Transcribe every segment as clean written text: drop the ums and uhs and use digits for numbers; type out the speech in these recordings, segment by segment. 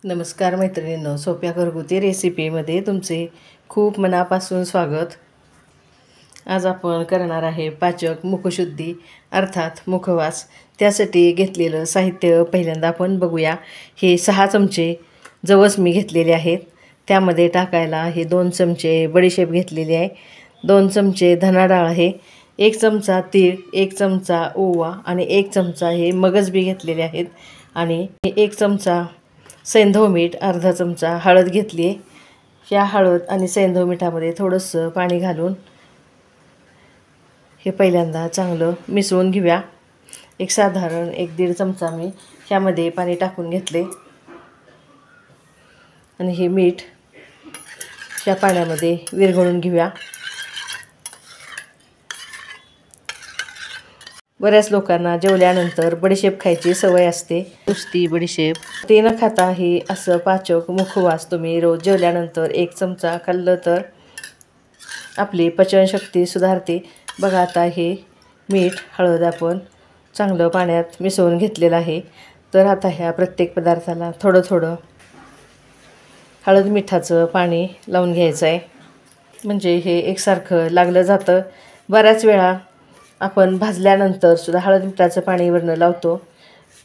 नमस्कार मैत्रिणींनो, सोप्या घरगुती रेसिपीमध्ये तुमचे खूप मनापासून स्वागत। आज आपण करणार आहे पाचक मुखशुद्धी अर्थात मुखवास। त्यासाठी घेतलेलं साहित्य पहिल्यांदा आपण बघूया। हे 6 चमचे जवस मी घेतलेले आहेत। त्यामध्ये टाकायला हे 2 चमचे बडीशेप घेतलेली आहे, 2 चमचे धना डाळ आहे, 1 चमचा तीळ, 1 चमचा ओवा आणि 1 चमचा हे मगज बी घेतलेले आहेत आणि 1 चमचा सैंधव मीठ, अर्धा चमचा हळद घेतली आहे। या हळद आणि सैंधव मिठामध्ये थोडंसं पाणी घालून हे पहिल्यांदा चांगलं मिसळून घेऊया। एक साधारण 1-1.5 चमचा मी ह्यामध्ये पाणी टाकून घेतले आणि हे मीठ या पाण्यामध्ये विरघळून घेऊया। बऱ्याच लोकांना जेवल्यानंतर बडीशेप खायची सवय असते। नुसती बडीशेप ते न खाता हे असं पाचक मुखवास तुम्ही रोज जेवल्यानंतर 1 चमचा खाल्लं तर आपली पचनशक्ती सुधारते। बघा, आता हे मीठ हळद आपण चांगलं पाण्यात मिसळून घेतलेलं आहे। तर आता ह्या प्रत्येक पदार्थाला थोडं थोडं हळद मिठाचं पाणी लावून घ्यायचं आहे, म्हणजे हे एकसारखं लागलं जातं। बऱ्याच वेळा आपण भाजल्यानंतर सुद्धा हळद मिठाचं पाणी वरनं लावतो,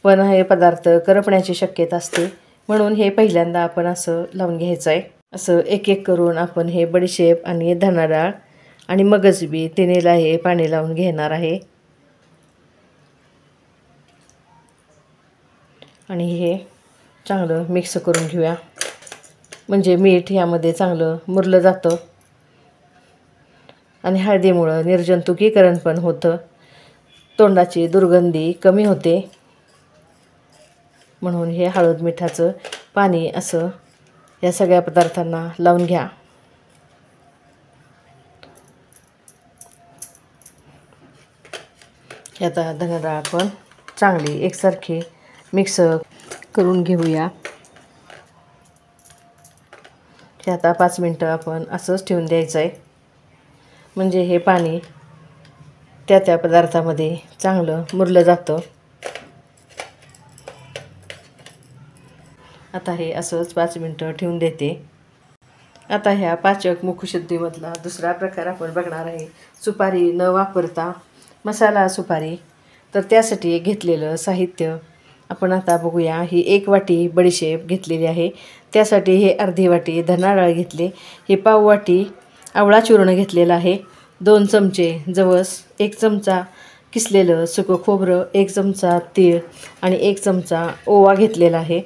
पण हे पदार्थ करपण्याची शक्यता असते, म्हणून हे पहिल्यांदा आपण असं लावून घ्यायचं आहे। असं एक एक करून आपण हे बडीशेप आणि धना डाळ आणि मगज बी तिन्हीला हे पाणी लावून घेणार आहे आणि हे चांगलं मिक्स करून घेऊया, म्हणजे मीठ यामध्ये चांगलं मुरलं जातं आणि हळदीमुळं निर्जंतुकीकरण पण होतं, तोंडाची दुर्गंधी कमी होते। म्हणून हे हळद मिठाचं पाणी असं या सगळ्या पदार्थांना लावून घ्या। आता धना डाळ पण चांगली एकसारखी मिक्स करून घेऊया। हे आता 5 मिनटं आपण असंच ठेवून द्यायचं आहे, म्हणजे हे पाणी त्या पदार्थामध्ये चांगलं मुरलं जातं। आता हे असंच 5 मिनटं ठेवून देते। आता ह्या पाचक मुखशुद्धीमधला दुसरा प्रकार आपण बघणार आहे, सुपारी न वापरता मसाला सुपारी। तर त्यासाठी घेतलेलं साहित्य आपण आता बघूया। ही 1 वाटी बडीशेप घेतलेली आहे, त्यासाठी हे अर्धी वाटी धना डाळ घेतले, हे पाव वाटी आवळा चूर्ण घेतलेलं आहे, 2 चमचे जवस, 1 चमचा किसलेलं सुकं खोबरं, 1 चमचा तीळ आणि 1 चमचा ओवा घेतलेला आहे।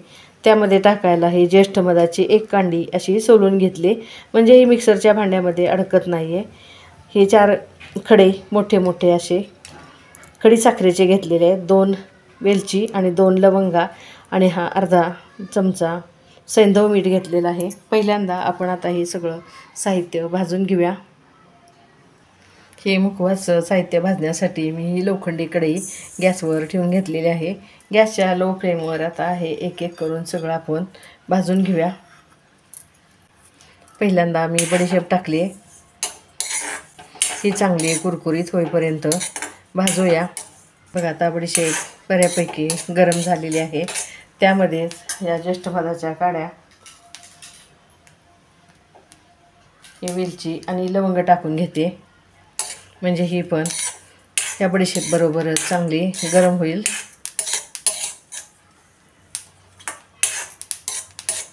त्यामध्ये टाकायला हे ज्येष्ठ मधाची 1 कांडी अशी सोलून घेतली, म्हणजे ही मिक्सरच्या भांड्यामध्ये अडकत नाही आहे। हे 4 खडे मोठे मोठे असे खडी साखरेचे घेतलेले आहेत, 2 वेलची आणि 2 लवंगा आणि हा अर्धा चमचा सैंधव मीठ घेतलेलं आहे। पहिल्यांदा आपण आता हे सगळं साहित्य भाजून घेऊया। हे मुखवास साहित्य भाजण्यासाठी मी ही लोखंडी कढई गॅसवर ठेवून घेतलेली आहे। गॅसच्या लो फ्लेमवर आता हे एक एक करून सगळं आपण भाजून घेऊया। पहिल्यांदा मी बडीशेप टाकली, ही चांगली कुरकुरीत होईपर्यंत भाजूया। बघा, आता बडीशेप बऱ्यापैकी गरम झालेली आहे। त्यामध्ये या ज्येष्ठ मधाच्या काड्या, ही वेलची आणि लवंग टाकून घेते, म्हणजे ही पण या बडीशेप बरोबरच चांगली गरम होईल।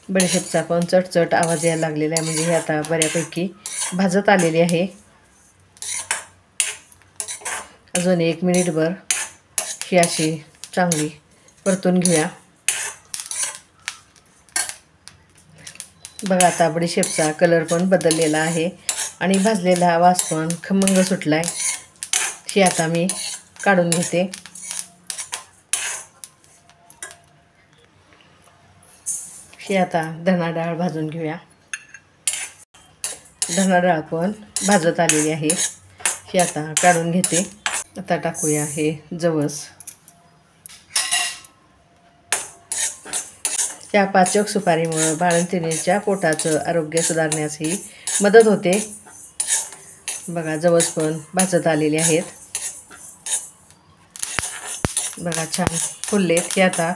बडीशेपचा पण चटचट आवाज यायला लागलेला आहे, म्हणजे हे आता बऱ्यापैकी भाजत आलेली आहे। अजून 1 मिनिटभर ही अशी चांगली परतून घेऊया। बघा, आता बडीशेपचा कलर पण बदललेला आहे आणि भाजलेला वास पण खमंग सुटला आहे। ही आता मी काढून घेते। ही आता धना डाळ भाजून घेऊया। धना डाळ पण भाजत आलेली आहे, ही आता काढून घेते। आता टाकूया हे जवस। या पाचक सुपारीमुळे बाळंतिणीच्या पोटाचं आरोग्य सुधारण्यासही मदत होते। बघा, जवस पण भाजत आलेले आहेत। बघा, छान फुललेत, हे आता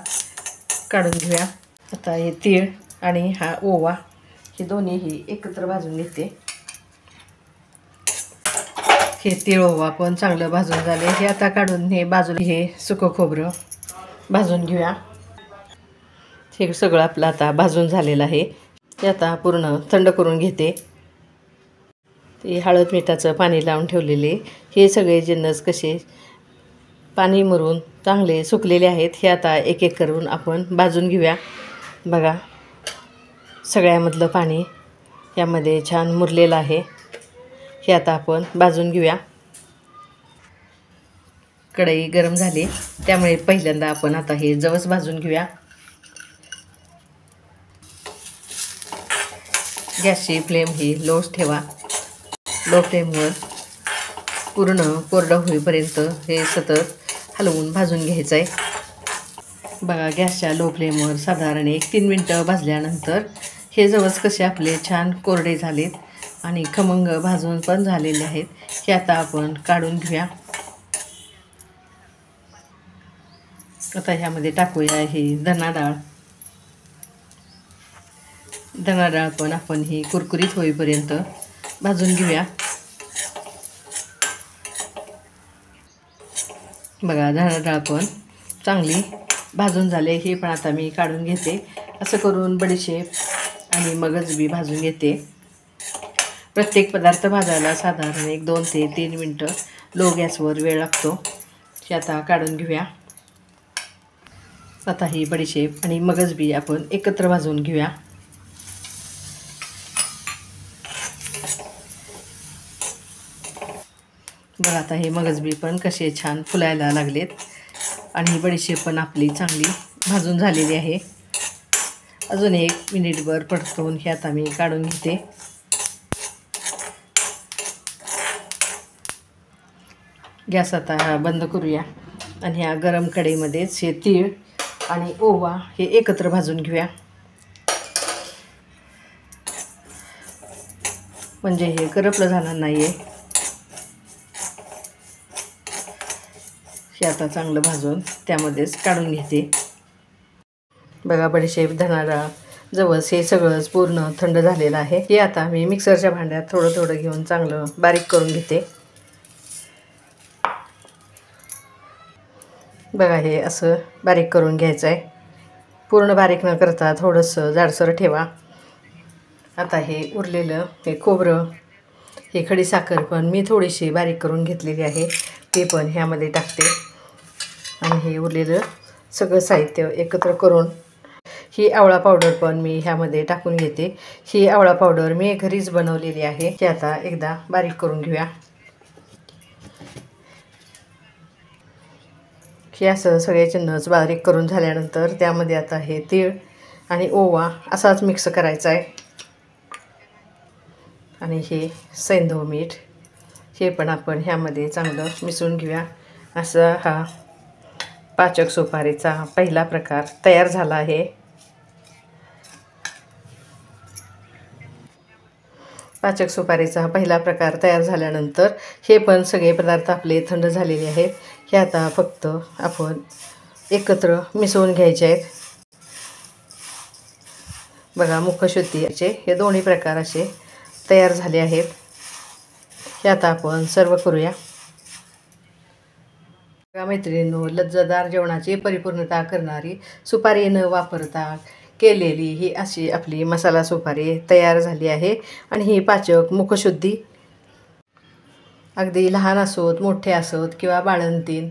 काढून घेऊया। आता हे तीळ आणि हा ओवा हे दोन्हीही एकत्र भाजून घेते. हे तीळ ओवा पण चांगलं भाजून झाले. हे आता काढून हे बाजूला हे सुकं खोबरं भाजून घेऊया. हे सगळं आपलं आता भाजून झालेलं आहे. ते आता पूर्ण थंड करून घेते. ते हळद मिठाचं पाणी लावून ठेवलेले हे सगळे जिन्नस कसे पाणी मुरून चांगले सुकलेले आहेत. हे आता एक एक करून आपण भाजून घेऊया. बघा सगळ्यामधलं पाणी यामध्ये छान मुरलेलं आहे. हे आता आपण भाजून घेऊया. कढई गरम झाली त्यामुळे पहिल्यांदा आपण आता हे जवस भाजून घेऊया. गॅसची फ्लेम ही लोच ठेवा. लो फ्लेमवर पूर्ण कोरडं होईपर्यंत हे सतत हलवून भाजून घ्यायचं आहे. बघा गॅसच्या लो फ्लेमवर साधारण 1-3 मिनटं भाजल्यानंतर हे जवस कसे आपले छान कोरडे झालेत आणि खमंग भाजून पण झालेले आहेत. हे आता आपण काढून घेऊया. आता ह्यामध्ये टाकूया ही धना डाळ. धना डाळ पण आपण ही कुरकुरीत होईपर्यंत भाजून घेऊया. बघा धना डाळ पण चांगली भाजून झाले. हे पण आता मी काढून घेते. असं करून बडीशेप आणि मगज बी भाजून घेते. प्रत्येक पदार्थ भाजायला साधारण 1-2 ते 3 मिनटं लो गॅसवर वेळ लागतो. हे आता काढून घेऊया. आता ही बडीशेप आणि मगज बी आपण एकत्र भाजून घेऊया. बघा आता हे मगज बी पण कसे छान फुलायला लागलेत आणि ही बडीशेप पण आपली चांगली भाजून झालेली आहे. अजून 1 मिनिटभर परतवून हे आता मी काढून घेते. गॅस आता बंद करूया आणि ह्या गरम कढईमध्येच हे तीळ आणि ओवा हे एकत्र भाजून घेऊया. म्हणजे हे करपलं जाणार नाही आहे. हे आता चांगलं भाजून त्यामध्येच काढून घेते. बघा बडीशेप धना डाळ जवस हे सगळंच पूर्ण थंड झालेलं आहे. हे आता मी मिक्सरच्या भांड्यात थोडं थोडं घेऊन चांगलं बारीक करून घेते. बघा हे असं बारीक करून घ्यायचं आहे. पूर्ण बारीक न करता थोडंसं जाडसर ठेवा. आता हे उरलेलं हे खोबरं हे खडीसाखर पण मी थोडीशी बारीक करून घेतलेली आहे. ते पण ह्यामध्ये टाकते आणि हे उरलेलं सगळं साहित्य एकत्र करून ही आवळा पावडर पण मी ह्यामध्ये टाकून घेते. ही आवळा पावडर मी घरीच बनवलेली आहे. हे आता एकदा बारीक करून घेऊया. हे असं सगळे चिन्हच बारीक करून झाल्यानंतर त्यामध्ये आता हे तीळ आणि ओवा असाच मिक्स करायचा आहे. आणि हे सैंधव मीठ हे पण आपण ह्यामध्ये चांगलं मिसळून घेऊया. असा हा पाचक सुपारीचा पहिला प्रकार तयार झाला आहे. पाचक सुपारीचा पहिला प्रकार तयार झाल्यानंतर हे पण सगळे पदार्थ आपले थंड झालेले आहेत. हे आता फक्त आपण एकत्र मिसळून घ्यायचे आहेत. बघा मुखशुद्धीचे हे दोन्ही प्रकार असे तयार झाले आहेत. हे आता आपण सर्व करूया. बघा मैत्रिणींनो, लज्जतदार जेवणाची परिपूर्णता करणारी सुपारी न वापरता केलेली ही अशी आपली मसाला सुपारी तयार झाली आहे. आणि ही पाचक मुखशुद्धी अगदी लहान असोत मोठे असोत किंवा बाळंतीण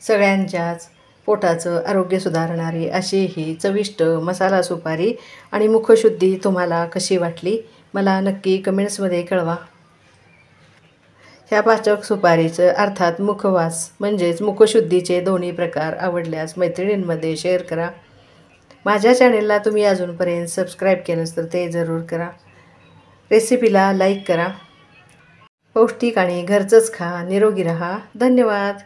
सगळ्यांच्याच पोटाचं आरोग्य सुधारणारी अशी ही चविष्ट मसाला सुपारी आणि मुखशुद्धी तुम्हाला कशी वाटली मला नक्की कमेंट्समध्ये कळवा. ह्या पाचक सुपारीचं अर्थात मुखवास म्हणजेच मुखशुद्धीचे दोन्ही प्रकार आवडल्यास मैत्रिणींमध्ये शेअर करा. माझ्या चॅनेलला तुम्ही अजूनपर्यंत सबस्क्राईब केलं तर ते जरूर करा. रेसिपीला लाईक करा. पौष्टिक आणि घरचंच खा. निरोगी रहा. धन्यवाद.